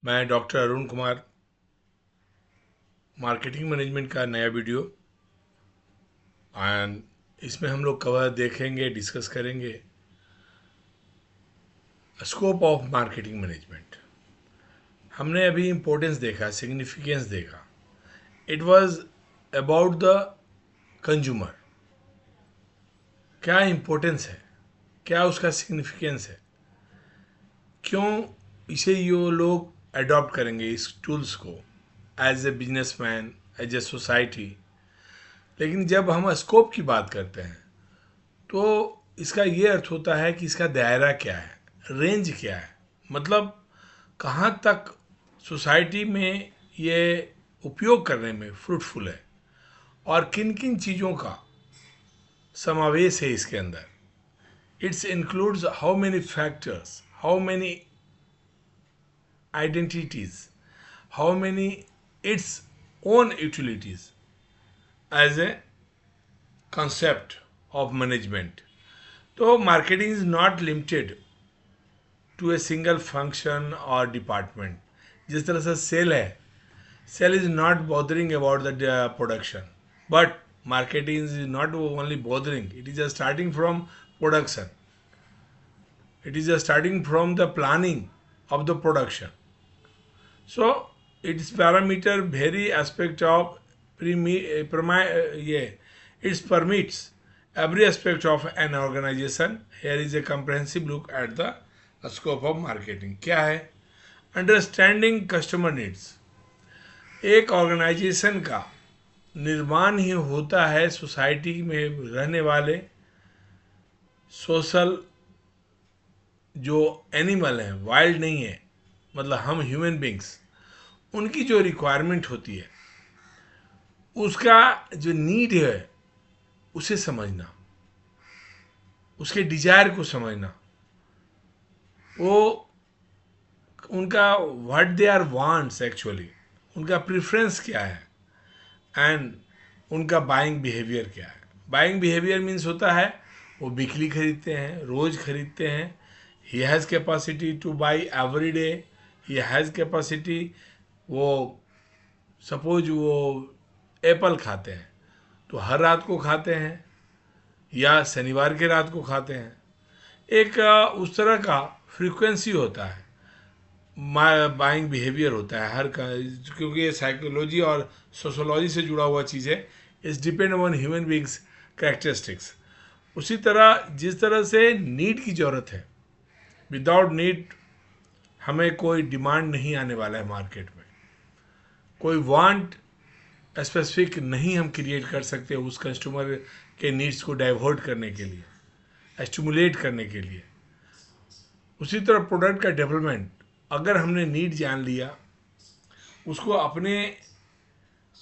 मैं doctor Arun Kumar, marketing management का नया वीडियो। एंड इसमें हम लोग कवर देखेंगे, डिस्कस करेंगे स्कोप ऑफ मार्केटिंग मैनेजमेंट। हमने अभी इम्पोर्टेंस देखा, सिग्निफिकेंस देखा। It was about the consumer. क्या इम्पोर्टेंस है, क्या उसका सिग्निफिकेंस है, क्यों इसे ये लोग अडॉप्ट करेंगे इस टूल्स को as a businessman, as a society. लेकिन जब हम स्कोप की बात करते हैं तो इसका ये अर्थ होता है कि इसका दायरा क्या है, रेंज क्या है, मतलब कहाँ तक सोसाइटी में ये उपयोग करने में फ्रूटफुल है और किन किन चीज़ों का समावेश है इसके अंदर। Its includes how many factors, how many identities, how many its own utilities as a concept of management. तो marketing is not limited to a single function or department. जिस तरह से सेल है, sale is not bothering about the production, but marketing is not only bothering, it is starting from production, it is starting from the planning of the production. So its parameter very aspect of it permits every aspect of an organization. Here is a comprehensive look at the scope of marketing. क्या है? Understanding customer needs. एक organisation का निर्माण ही होता है society में रहने वाले सोशल जो एनिमल हैं, वाइल्ड नहीं है, मतलब हम ह्यूमन बींग्स, उनकी जो रिक्वायरमेंट होती है, उसका जो नीड है उसे समझना, उसके डिजायर को समझना, वो उनका what they are wants, actually उनका प्रेफरेंस क्या है, एंड उनका बाइंग बिहेवियर क्या है. बाइंग बिहेवियर मीन्स होता है वो वीकली खरीदते हैं, रोज खरीदते हैं. He has capacity two by every day, he has capacity, वो सपोज वो एप्पल खाते हैं तो हर रात को खाते हैं या शनिवार के रात को खाते हैं. एक उस तरह का फ्रीक्वेंसी होता है, बाइंग बिहेवियर होता है हर का, क्योंकि ये साइकोलॉजी और सोशोलॉजी से जुड़ा हुआ चीज़ है. It's depend on human beings characteristics. उसी तरह जिस तरह से नीड की ज़रूरत है, विदाउट नीड हमें कोई डिमांड नहीं आने वाला है मार्केट में. कोई वांट स्पेसिफिक नहीं हम क्रिएट कर सकते उस कस्टमर के नीड्स को डाइवर्ट करने के लिए, स्टिमुलेट करने के लिए. उसी तरह प्रोडक्ट का डेवलपमेंट, अगर हमने नीड जान लिया, उसको अपने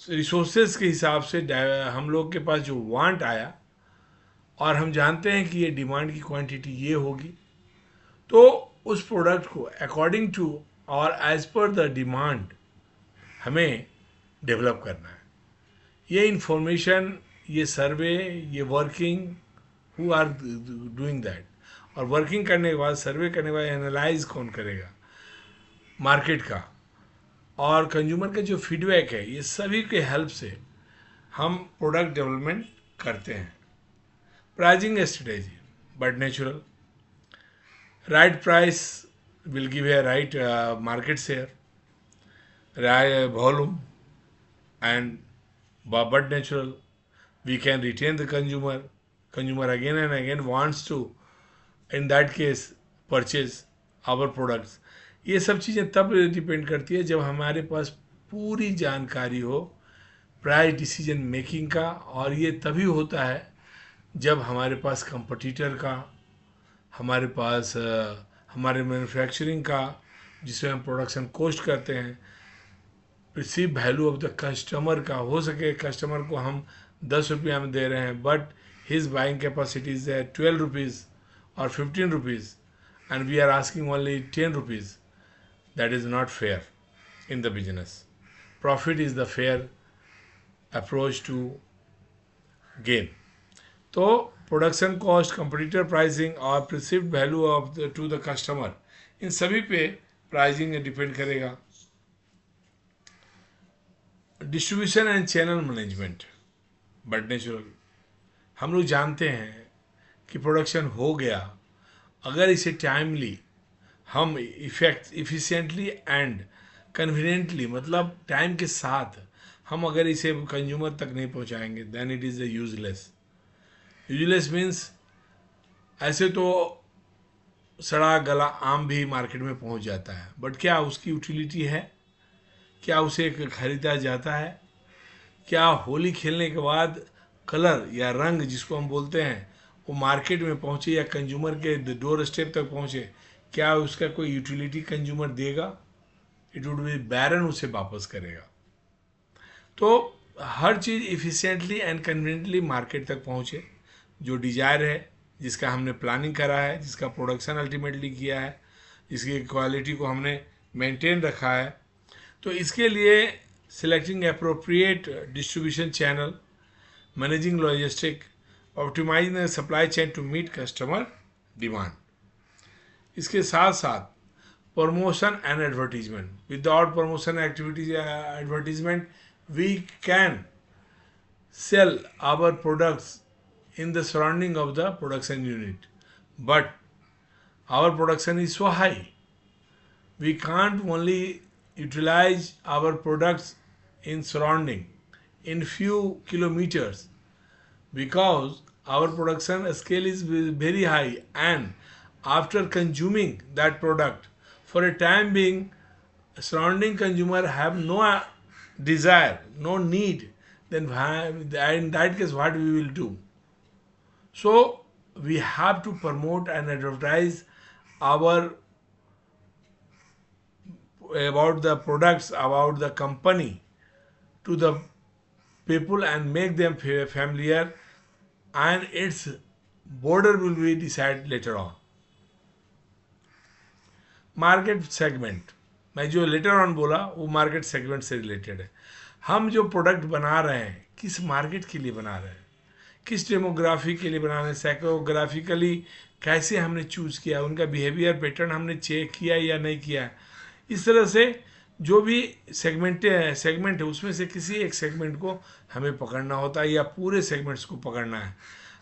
रिसोर्सेज के हिसाब से हम लोग के पास जो वांट आया और हम जानते हैं कि ये डिमांड की क्वांटिटी ये होगी, तो उस प्रोडक्ट को according to or as per the demand हमें डेवलप करना है. ये इंफॉर्मेशन, ये सर्वे, ये working, who are doing that, और वर्किंग करने के बाद, सर्वे करने के बाद एनालाइज कौन करेगा मार्केट का, और कंज्यूमर का जो फीडबैक है, ये सभी के हेल्प से हम प्रोडक्ट डेवलपमेंट करते हैं. Pricing strategy but natural. Right price will give a right market share, volume, and but natural. We can retain the consumer. Consumer again and again wants to, in that case, purchase our products. ये सब चीज़ें तब depend करती है जब हमारे पास पूरी जानकारी हो प्राइस डिसीजन मेकिंग का, और ये तभी होता है जब हमारे पास कंपटीटर का, हमारे पास हमारे मैन्युफैक्चरिंग का, जिसमें हम प्रोडक्शन कॉस्ट करते हैं, receive value of the customer का. हो सके कस्टमर को हम 10 रुपया में दे रहे हैं, बट हिज बाइंग कैपेसिटीज है 12 रुपीज़ और 15 rupees, and we are asking only 10 rupees. That is not fair in the business. Profit is the fair approach to gain. तो प्रोडक्शन कॉस्ट, कंपटीटर प्राइसिंग और perceived value of the to the customer, इन सभी पे pricing depend करेगा. Distribution and channel management, but natural. हम लोग जानते हैं कि प्रोडक्शन हो गया, अगर इसे टाइमली हम इफिशिएंटली एंड कन्वीनियंटली, मतलब टाइम के साथ हम अगर इसे कंज्यूमर तक नहीं पहुंचाएंगे, then it is useless. Useless means ऐसे तो सड़ा गला आम भी मार्केट में पहुंच जाता है, बट क्या उसकी यूटिलिटी है? क्या उसे खरीदा जाता है? क्या होली खेलने के बाद कलर या रंग जिसको हम बोलते हैं वो मार्केट में पहुंचे या कंज्यूमर के डोर स्टेप तक पहुंचे, क्या उसका कोई यूटिलिटी कंज्यूमर देगा? इट वुड बी बैरन, उसे वापस करेगा। तो हर चीज़ इफिशिएंटली एंड कन्वीनियंटली मार्केट तक पहुंचे, जो डिजायर है, जिसका हमने प्लानिंग करा है, जिसका प्रोडक्शन अल्टीमेटली किया है, जिसकी क्वालिटी को हमने मेंटेन रखा है। तो इसके लिए selecting appropriate distribution channel, managing logistic, optimising the supply chain to meet customer demand. इसके साथ साथ promotion and advertisement. Without promotion activities, advertisement, we can sell our products in the surrounding of the production unit. But our production is so high, we can't only utilize our products in surrounding in few kilometers, because our production scale is very high, and after consuming that product, for a time being, surrounding consumer have no desire, no need, then in that case what we will do? So we have to promote and advertise our about the products, about the company to the people and make them familiar, and its border will be decided later on. Market segment, मैं जो later on बोला वो market segment से related है। हम जो product बना रहे हैं किस मार्केट के लिए बना रहे हैं, किस डेमोग्राफी के लिए बना रहे हैं, साइकोग्राफिकली कैसे हमने चूज़ किया, उनका बिहेवियर पैटर्न हमने चेक किया या नहीं किया। इस तरह से जो भी सेगमेंट है उसमें से किसी एक सेगमेंट को हमें पकड़ना होता है या पूरे सेगमेंट्स को पकड़ना है।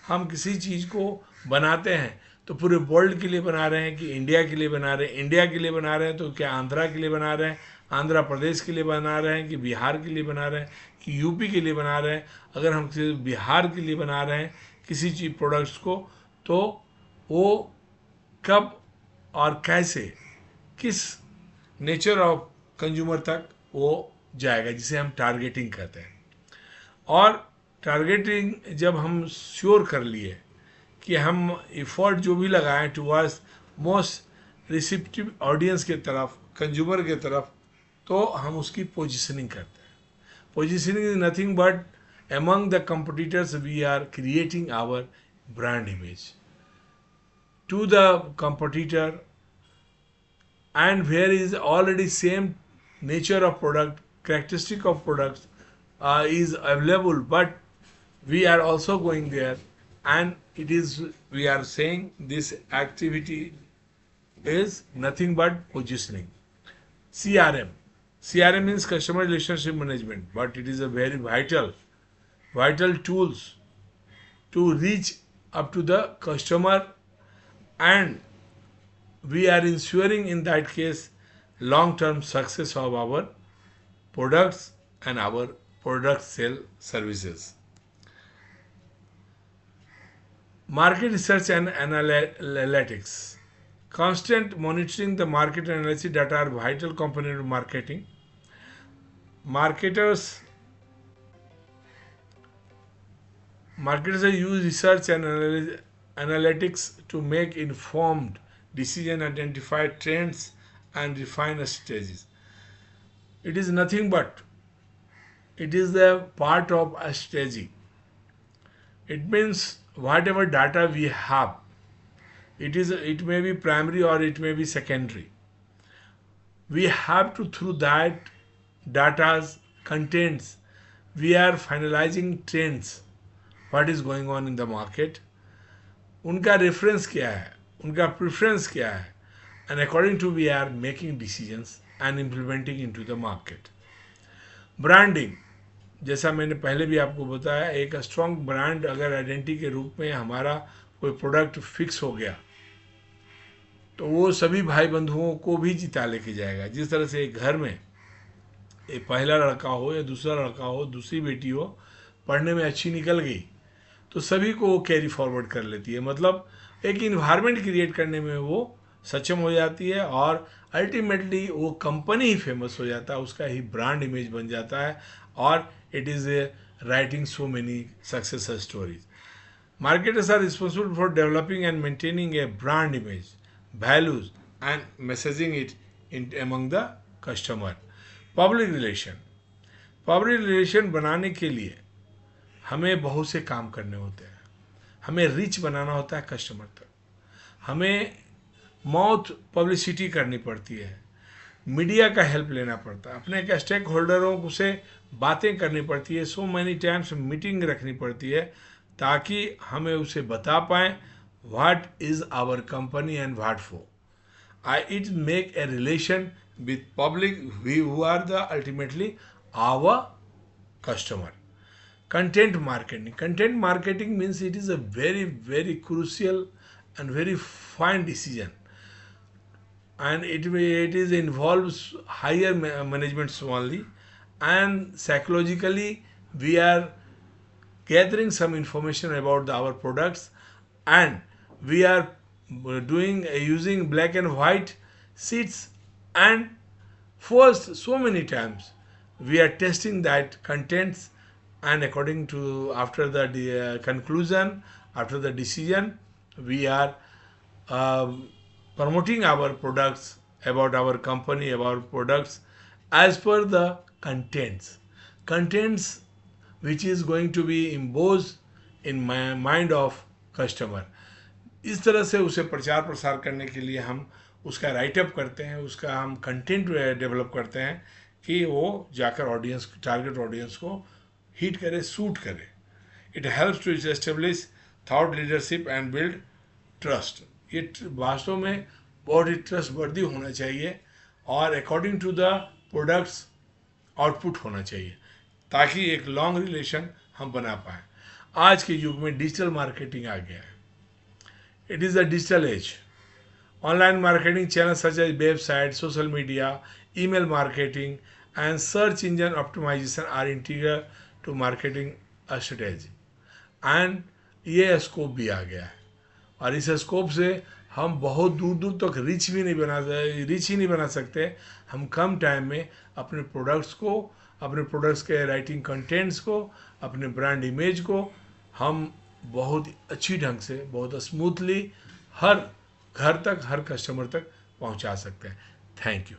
हम किसी चीज़ को बनाते हैं तो पूरे वर्ल्ड के लिए बना रहे हैं कि इंडिया के लिए बना रहे हैं, इंडिया के लिए बना रहे हैं तो क्या आंध्रा के लिए बना रहे हैं, आंध्र प्रदेश के लिए बना रहे हैं कि बिहार के लिए बना रहे हैं कि यूपी के लिए बना रहे हैं। अगर हम किसी बिहार के लिए बना रहे हैं किसी चीज़ प्रोडक्ट्स को, तो वो कब और कैसे, किस नेचर ऑफ कंज्यूमर तक वो जाएगा, जिसे हम टारगेटिंग कहते हैं। और टारगेटिंग जब हम श्योर कर लिए कि हम एफर्ट जो भी लगाएं टुवर्ड्स मोस्ट रिसिप्टिव ऑडियंस के तरफ, कंज्यूमर के तरफ, तो हम उसकी पोजीशनिंग करते हैं। Positioning is nothing but among the competitors we are creating our brand image to the competitor, and where is already same nature of product, characteristic of products is available, but we are also going there, and it is, we are saying this activity is nothing but positioning. CRM means customer relationship management, but it is a very vital tools to reach up to the customer, and we are ensuring in that case long-term success of our products and our product sale services. Market research and analytics. Constant monitoring the market analysis data are vital component of marketing. Marketers use research and analytics to make informed decisions, identify trends, and refine strategies. It is nothing but, it is the part of a strategy. It means whatever data we have, it may be primary or it may be secondary. We have to, through that data's contents, we are finalizing trends, what is going on in the market, उनका reference क्या है, उनका preference क्या है, and according to we are making decisions and implementing into the market. Branding. जैसा मैंने पहले भी आपको बताया, एक स्ट्रॉन्ग ब्रांड अगर आइडेंटिटी के रूप में हमारा कोई प्रोडक्ट फिक्स हो गया तो वो सभी भाई बंधुओं को भी जिता लेके जाएगा। जिस तरह से एक घर में एक पहला लड़का हो या दूसरा लड़का हो, दूसरी बेटी हो, पढ़ने में अच्छी निकल गई तो सभी को वो कैरी फॉरवर्ड कर लेती है। मतलब एक इन्वायरमेंट क्रिएट करने में वो सक्षम हो जाती है और अल्टीमेटली वो कंपनी ही फेमस हो जाता है, उसका ही ब्रांड इमेज बन जाता है और it is writing so many success stories. Marketers are responsible for developing and maintaining a brand image, values, and messaging it among the customer. Public relation. Public relation बनाने के लिए हमें बहुत से काम करने होते हैं। हमें रिच बनाना होता है कस्टमर तक, हमें माउथ पब्लिसिटी करनी पड़ती है, मीडिया का हेल्प लेना पड़ता है, अपने के स्टेक होल्डरों से बातें करनी पड़ती है, सो मैनी टाइम्स मीटिंग रखनी पड़ती है ताकि हमें उसे बता पाएँ what is our company and what for. It make a relation with public who are the ultimately our customer. Content marketing. Content marketing means it is a very crucial and very fine decision, and it is involves higher management only, and psychologically we are gathering some information about our products, and we are doing using black and white sheets, and first so many times we are testing that contents, and according to after the conclusion, after the decision, we are promoting our products, about our company, about products as per the contents which is going to be imposed in my mind of customer. इस तरह से उसे प्रचार प्रसार करने के लिए हम उसका राइटअप करते हैं, उसका हम कंटेंट डेवलप करते हैं कि वो जाकर ऑडियंस, टारगेट ऑडियंस को हिट करे, सूट करे। It helps to establish thought leadership and build trust. ये वास्तव में बहुत ही ट्रस्ट वर्दी होना चाहिए और according to the products output होना चाहिए ताकि एक लॉन्ग रिलेशन हम बना पाएँ। आज के युग में डिजिटल मार्केटिंग आ गया है। It is a digital age. Online marketing channel such as website, social media, email marketing and search engine optimization are integral to marketing strategy. And ये स्कोप भी आ गया है और इस स्कोप से हम बहुत दूर दूर तक रिच ही नहीं बना सकते। हम कम टाइम में अपने प्रोडक्ट्स के राइटिंग कंटेंट्स को, अपने ब्रांड इमेज को हम बहुत अच्छी ढंग से, बहुत स्मूथली हर घर तक, हर कस्टमर तक पहुंचा सकते हैं। Thank you.